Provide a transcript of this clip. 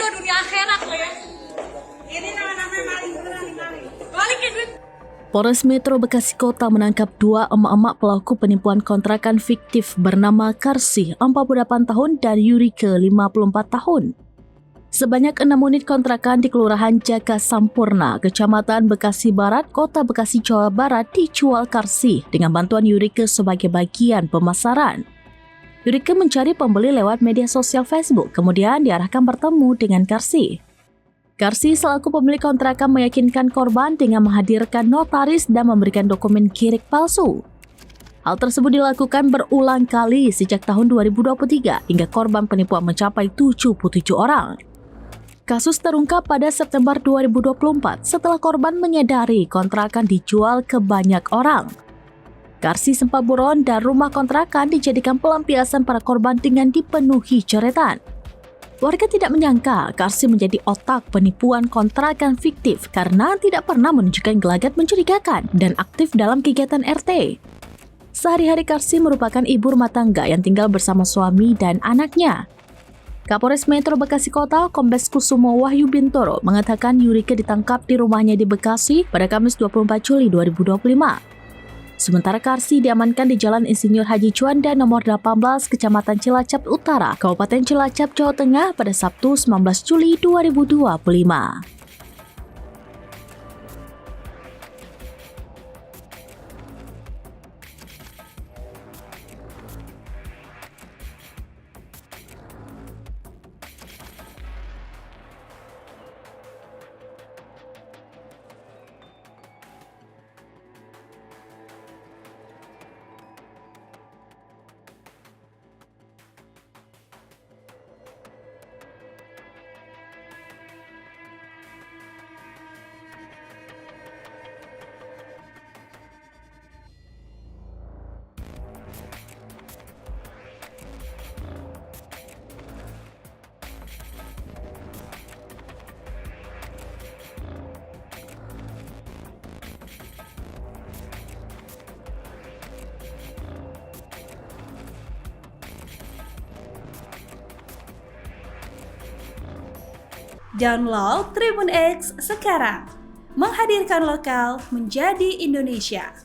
ke dunia akhirat lo ya. Ini nama-nama maling beneran maling. Balikin duit. Polres Metro Bekasi Kota menangkap 2 emak-emak pelaku penipuan kontrakan fiktif bernama Karsih, 48 tahun, dan Yurike, 54 tahun. Sebanyak 6 unit kontrakan di Kelurahan Jaka Sampurna, Kecamatan Bekasi Barat, Kota Bekasi, Jawa Barat dijual Karsih dengan bantuan Yurike sebagai bagian pemasaran. Yurike mencari pembeli lewat media sosial Facebook, kemudian diarahkan bertemu dengan Karsih. Karsih selaku pemilik kontrakan meyakinkan korban dengan menghadirkan notaris dan memberikan dokumen kirik palsu. Hal tersebut dilakukan berulang kali sejak tahun 2023 hingga korban penipuan mencapai 77 orang. Kasus terungkap pada September 2024 setelah korban menyadari kontrakan dijual ke banyak orang. Karsih sempat buron dan rumah kontrakan dijadikan pelampiasan para korban dengan dipenuhi coretan. Warga tidak menyangka Karsih menjadi otak penipuan kontrakan fiktif karena tidak pernah menunjukkan gelagat mencurigakan dan aktif dalam kegiatan RT. Sehari-hari Karsih merupakan ibu rumah tangga yang tinggal bersama suami dan anaknya. Kapolres Metro Bekasi Kota, Kombes Kusumo Wahyu Bintoro, mengatakan Yurike ditangkap di rumahnya di Bekasi pada Kamis 24 Juli 2025. Sementara Karsih diamankan di Jalan Insinyur Haji Juanda nomor 18, Kecamatan Cilacap Utara, Kabupaten Cilacap, Jawa Tengah pada Sabtu 19 Juli 2025. Download Tribun X sekarang, menghadirkan lokal menjadi Indonesia.